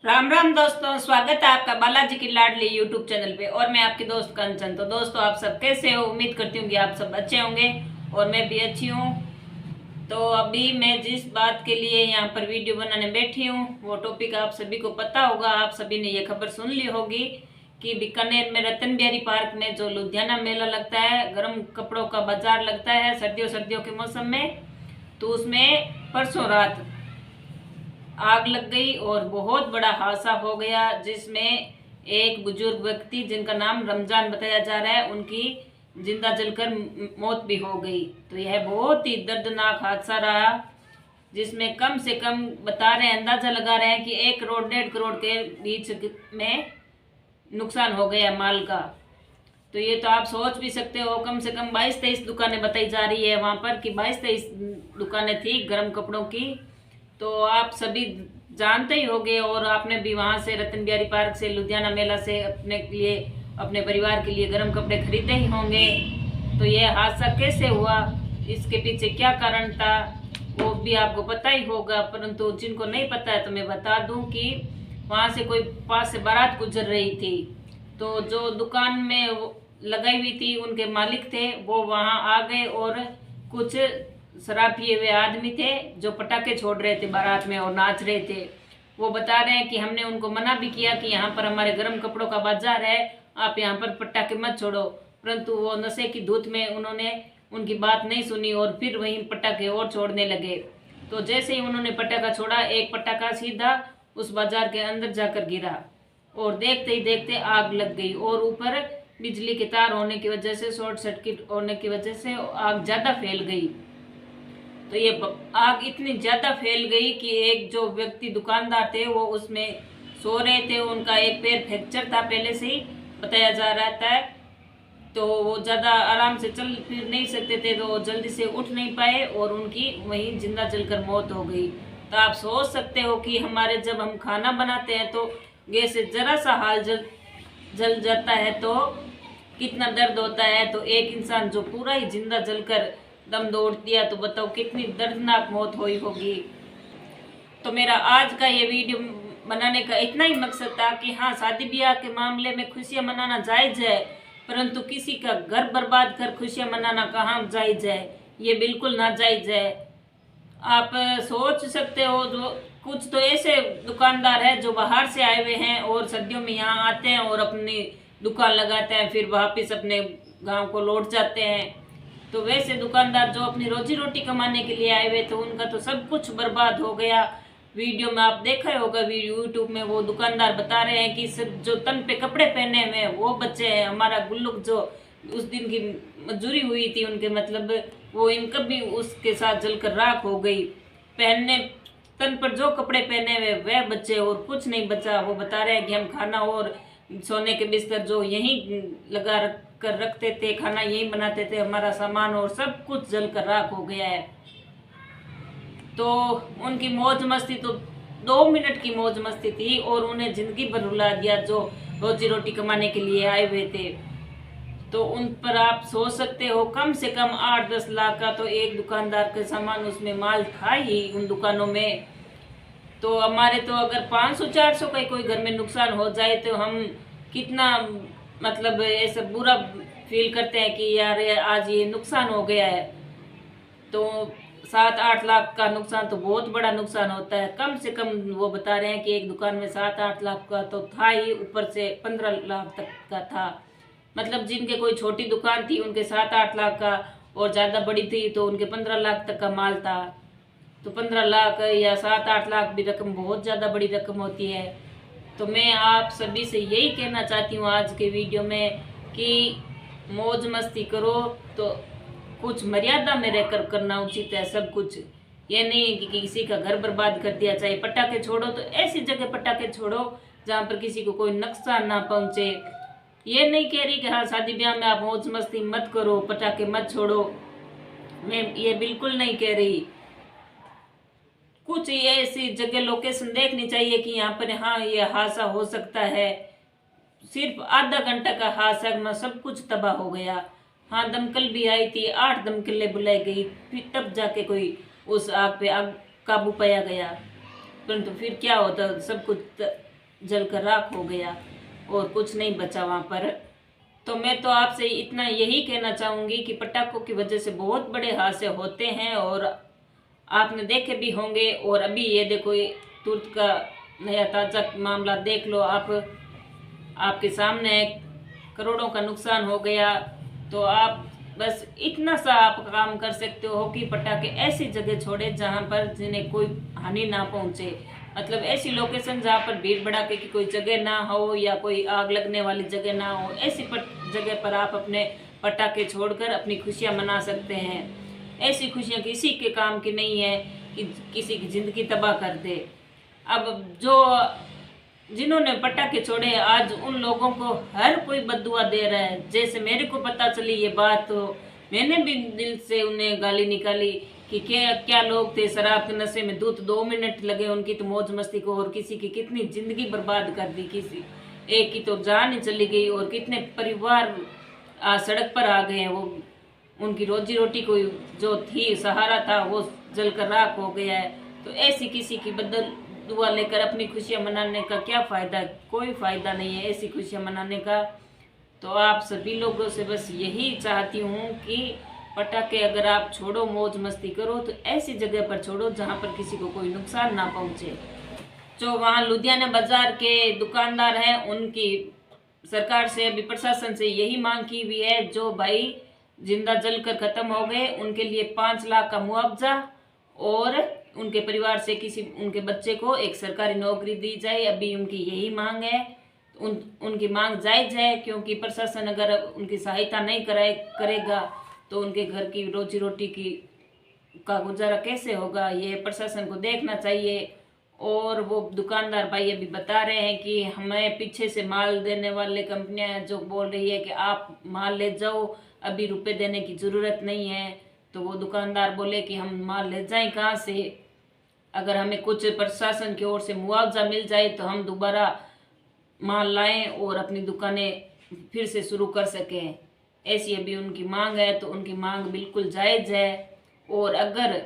राम राम दोस्तों, स्वागत है आपका बालाजी की लाडली यूट्यूब चैनल पे। और मैं आपकी दोस्त कंचन। तो दोस्तों, आप सब कैसे हो? उम्मीद करती हूँ कि आप सब अच्छे होंगे और मैं भी अच्छी हूँ। तो अभी मैं जिस बात के लिए यहाँ पर वीडियो बनाने बैठी हूँ वो टॉपिक आप सभी को पता होगा। आप सभी ने ये खबर सुन ली होगी कि बीकानेर में रतन बिहारी पार्क में जो लुधियाना मेला लगता है, गर्म कपड़ों का बाजार लगता है सर्दियों के मौसम में, तो उसमें परसों रात आग लग गई और बहुत बड़ा हादसा हो गया, जिसमें एक बुजुर्ग व्यक्ति जिनका नाम रमजान बताया जा रहा है, उनकी जिंदा जलकर मौत भी हो गई। तो यह बहुत ही दर्दनाक हादसा रहा, जिसमें कम से कम बता रहे हैं, अंदाजा लगा रहे हैं कि 1 करोड़ 1.5 करोड़ के बीच में नुकसान हो गया माल का। तो ये तो आप सोच भी सकते हो, कम से कम 22-23 दुकानें बताई जा रही है वहां पर कि 22-23 दुकानें थी गर्म कपड़ों की। तो आप सभी जानते ही होंगे और आपने भी वहां से रतन बिहारी पार्क से लुधियाना मेला से अपने लिए अपने परिवार के लिए गर्म कपड़े खरीदे ही होंगे। तो यह हादसा कैसे हुआ, इसके पीछे क्या कारण था, वो भी आपको पता ही होगा। परंतु जिनको नहीं पता है तो मैं बता दूं कि वहां से कोई पास से बारात गुजर रही थी, तो जो दुकान में लगाई हुई थी उनके मालिक थे, वो वहां आ गए और कुछ शराब पिए हुए आदमी थे जो पटाखे छोड़ रहे थे बारात में और नाच रहे थे। वो बता रहे हैं कि हमने उनको मना भी किया कि यहाँ पर हमारे गर्म कपड़ों का बाजार है, आप यहाँ पर पटाखे मत छोड़ो, परंतु वो नशे की धुत में उन्होंने उनकी बात नहीं सुनी और फिर वहीं पटाखे और छोड़ने लगे। तो जैसे ही उन्होंने पटाखा छोड़ा, एक पटाखा सीधा उस बाजार के अंदर जाकर गिरा और देखते ही देखते आग लग गई। और ऊपर बिजली के तार होने की वजह से, शॉर्ट सर्किट होने की वजह से आग ज्यादा फैल गई। तो ये आग इतनी ज्यादा फैल गई कि एक जो व्यक्ति दुकानदार थे वो उसमें सो रहे थे, उनका एक पैर फ्रैक्चर था पहले से ही बताया जा रहा था, तो वो ज्यादा आराम से चल फिर नहीं सकते थे, तो वो जल्दी से उठ नहीं पाए और उनकी वहीं जिंदा जलकर मौत हो गई। तो आप सोच सकते हो कि हमारे जब हम खाना बनाते हैं तो गैस से जरा सा हाल जल जाता है तो कितना दर्द होता है। तो एक इंसान जो पूरा ही जिंदा जलकर दम तोड़ दिया, तो बताओ कितनी दर्दनाक मौत हुई होगी। तो मेरा आज का ये वीडियो बनाने का इतना ही मकसद था कि हाँ, शादी ब्याह के मामले में खुशियां मनाना जायज है, परंतु किसी का घर बर्बाद कर खुशियां मनाना कहाँ जायज है, ये बिल्कुल नाजायज है। आप सोच सकते हो, जो कुछ तो ऐसे दुकानदार है जो बाहर से आए हुए हैं और सर्दियों में यहाँ आते हैं और अपनी दुकान लगाते हैं, फिर वापिस अपने गांव को लौट जाते हैं। तो वैसे दुकानदार जो अपनी रोजी रोटी कमाने के लिए आए हुए थे, उनका तो सब कुछ बर्बाद हो गया। वीडियो में आप देखा ही होगा, यूट्यूब में वो दुकानदार बता रहे हैं कि सिर्फ जो तन पे कपड़े पहने हुए हैं वो बचे हैं, हमारा गुल्लुक जो उस दिन की मजदूरी हुई थी उनके, मतलब वो इनका भी उसके साथ जलकर राख हो गई। पहनने तन पर जो कपड़े पहने हुए वह बचे और कुछ नहीं बचा। वो बता रहे हैं कि हम खाना और सोने के बिस्तर जो यहीं लगा कर रखते थे, खाना यहीं बनाते थे, हमारा सामान और सब कुछ जलकर राख हो गया है। तो उनकी मौज मस्ती तो 2 मिनट की मौज मस्ती थी और उन्हें जिंदगी भर रुला दिया जो रोजी रोटी कमाने के लिए आए हुए थे। तो उन पर आप सोच सकते हो, कम से कम 8-10 लाख का तो एक दुकानदार के सामान उसमें माल था ही उन दुकानों में। तो हमारे तो अगर 500-400 का कोई घर में नुकसान हो जाए तो हम कितना मतलब ऐसा बुरा फील करते हैं कि यार आज ये नुकसान हो गया है। तो 7-8 लाख का नुकसान तो बहुत बड़ा नुकसान होता है। कम से कम वो बता रहे हैं कि एक दुकान में 7-8 लाख का तो था ही, ऊपर से 15 लाख तक का था। मतलब जिनके कोई छोटी दुकान थी उनके 7-8 लाख का, और ज़्यादा बड़ी थी तो उनके 15 लाख तक का माल था। तो 15 लाख या 7-8 लाख भी रकम बहुत ज़्यादा बड़ी रकम होती है। तो मैं आप सभी से यही कहना चाहती हूँ आज के वीडियो में कि मौज मस्ती करो तो कुछ मर्यादा में रहकर करना उचित है सब कुछ। ये नहीं कि किसी का घर बर्बाद कर दिया। चाहे पटाखे छोड़ो तो ऐसी जगह पटाखे छोड़ो जहाँ पर किसी को कोई नुकसान ना पहुँचे। ये नहीं कह रही कि हाँ, शादी ब्याह में आप मौज मस्ती मत करो, पटाखे मत छोड़ो, मैं ये बिल्कुल नहीं कह रही। कुछ ऐसी जगह लोकेशन देखनी चाहिए कि यहाँ पर हाँ ये हादसा हो सकता है। सिर्फ आधा घंटा का हादसा में सब कुछ तबाह हो गया। हाँ, दमकल भी आई थी, 8 दमकलें बुलाई गई, फिर तब जाके कोई उस आग पे आग काबू पाया गया। परंतु फिर क्या होता, सब कुछ जलकर राख हो गया और कुछ नहीं बचा वहाँ पर। तो मैं तो आपसे इतना यही कहना चाहूँगी कि पटाखों की वजह से बहुत बड़े हादसे होते हैं और आपने देखे भी होंगे। और अभी ये देखो, ये तुर्क का नया ताज़ा मामला देख लो आप, आपके सामने करोड़ों का नुकसान हो गया। तो आप बस इतना सा आप काम कर सकते हो कि पटाखे ऐसी जगह छोड़े जहाँ पर जिन्हें कोई हानि ना पहुँचे। मतलब ऐसी लोकेशन जहाँ पर भीड़ भड़ाके की कोई जगह ना हो या कोई आग लगने वाली जगह ना हो, ऐसी जगह पर आप अपने पटाखे छोड़कर अपनी खुशियाँ मना सकते हैं। ऐसी खुशियाँ किसी के काम की नहीं है कि किसी की ज़िंदगी तबाह कर दे। अब जो जिन्होंने पटाखे छोड़े आज उन लोगों को हर कोई बद्दुआ दे रहा है। जैसे मेरे को पता चली ये बात तो मैंने भी दिल से उन्हें गाली निकाली कि क्या क्या लोग थे, शराब के नशे में 2 मिनट लगे उनकी तो मौज मस्ती को, और किसी की कितनी जिंदगी बर्बाद कर दी, किसी एक की तो जान ही चली गई और कितने परिवार सड़क पर आ गए हैं। वो उनकी रोजी रोटी कोई जो थी सहारा था वो जलकर राख हो गया है। तो ऐसी किसी की बदल दुआ लेकर अपनी खुशियाँ मनाने का क्या फ़ायदा? कोई फ़ायदा नहीं है ऐसी खुशियाँ मनाने का। तो आप सभी लोगों से बस यही चाहती हूँ कि पटाखे अगर आप छोड़ो, मौज मस्ती करो तो ऐसी जगह पर छोड़ो जहाँ पर किसी को कोई नुकसान ना पहुँचे। जो वहाँ लुधियाना बाजार के दुकानदार हैं उनकी सरकार से, अभी प्रशासन से यही मांग की हुई है, जो भाई जिंदा जलकर खत्म हो गए उनके लिए 5 लाख का मुआवजा और उनके परिवार से किसी उनके बच्चे को एक सरकारी नौकरी दी जाए। अभी उनकी यही मांग है। उनकी मांग जायज़ है, क्योंकि प्रशासन अगर उनकी सहायता नहीं करेगा तो उनके घर की रोजी रोटी का गुजारा कैसे होगा, ये प्रशासन को देखना चाहिए। और वो दुकानदार भाई अभी बता रहे हैं कि हमें पीछे से माल देने वाले कंपनियां जो बोल रही है कि आप माल ले जाओ, अभी रुपए देने की ज़रूरत नहीं है। तो वो दुकानदार बोले कि हम माल ले जाएं कहाँ से? अगर हमें कुछ प्रशासन की ओर से मुआवजा मिल जाए तो हम दोबारा माल लाएं और अपनी दुकानें फिर से शुरू कर सकें। ऐसी अभी उनकी मांग है। तो उनकी मांग बिल्कुल जायज़ है और अगर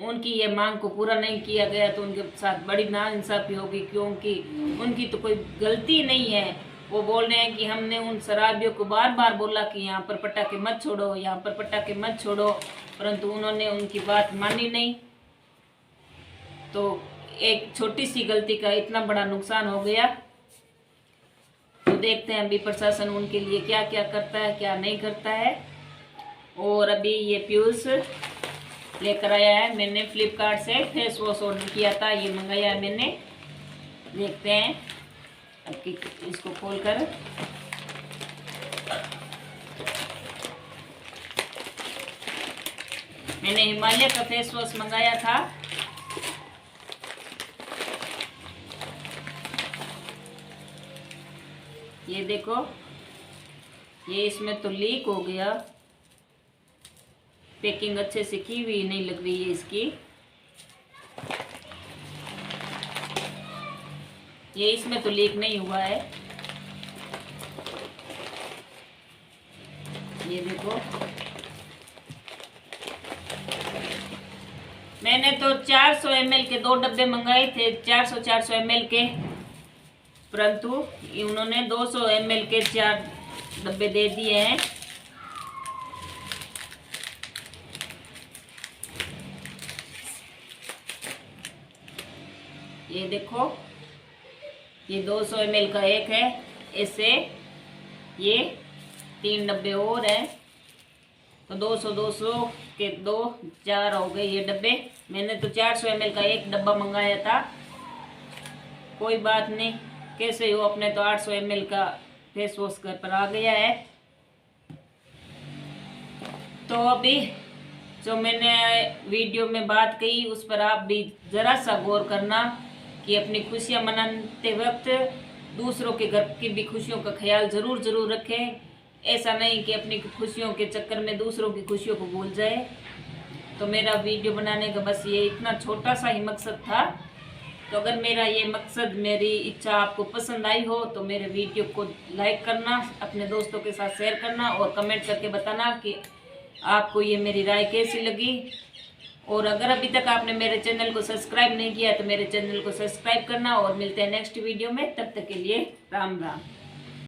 उनकी ये मांग को पूरा नहीं किया गया तो उनके साथ बड़ी नाइंसाफ़ी होगी, क्योंकि उनकी तो कोई गलती नहीं है। वो बोल रहे हैं कि हमने उन शराबियों को बार बार बोला कि यहाँ पर पटाखे मत छोड़ो, यहाँ पर पटाखे मत छोड़ो, परंतु उन्होंने उनकी बात मानी नहीं। तो एक छोटी सी गलती का इतना बड़ा नुकसान हो गया। तो देखते हैं अभी प्रशासन उनके लिए क्या क्या करता है, क्या नहीं करता है। और अभी ये पीयूष लेकर आया है, मैंने फ्लिपकार्ट से फेस वॉश ऑर्डर किया था, ये मंगाया है मैंने। देखते हैं अब इसको खोलकर। मैंने हिमालय का फेस वॉश मंगाया था। ये देखो, ये इसमें तो लीक हो गया, पैकिंग अच्छे से की हुई नहीं लग रही है इसकी। ये इसमें तो लीक नहीं हुआ है। ये देखो, मैंने तो 400 ml के 2 डब्बे मंगाए थे, 400 ml के, परंतु उन्होंने 200 ml के 4 डब्बे दे दिए हैं। ये देखो, ये 200 ml का एक है, ऐसे ये 3 डब्बे और हैं। तो 200 के 2 4 हो गए ये डब्बे। मैंने तो 400 ml का एक डब्बा मंगाया था। कोई बात नहीं, कैसे हो, अपने तो 800 ml का फेस वॉश घर पर आ गया है। तो अभी जो मैंने वीडियो में बात कही उस पर आप भी ज़रा सा गौर करना कि अपनी खुशियाँ मनाते वक्त दूसरों के घर की भी खुशियों का ख्याल ज़रूर रखें। ऐसा नहीं कि अपनी खुशियों के चक्कर में दूसरों की खुशियों को भूल जाए। तो मेरा वीडियो बनाने का बस ये इतना छोटा सा ही मकसद था। तो अगर मेरा ये मकसद, मेरी इच्छा आपको पसंद आई हो तो मेरे वीडियो को लाइक करना, अपने दोस्तों के साथ शेयर करना और कमेंट करके बताना कि आपको ये मेरी राय कैसी लगी। और अगर अभी तक आपने मेरे चैनल को सब्सक्राइब नहीं किया तो मेरे चैनल को सब्सक्राइब करना। और मिलते हैं नेक्स्ट वीडियो में, तब तक के लिए राम राम।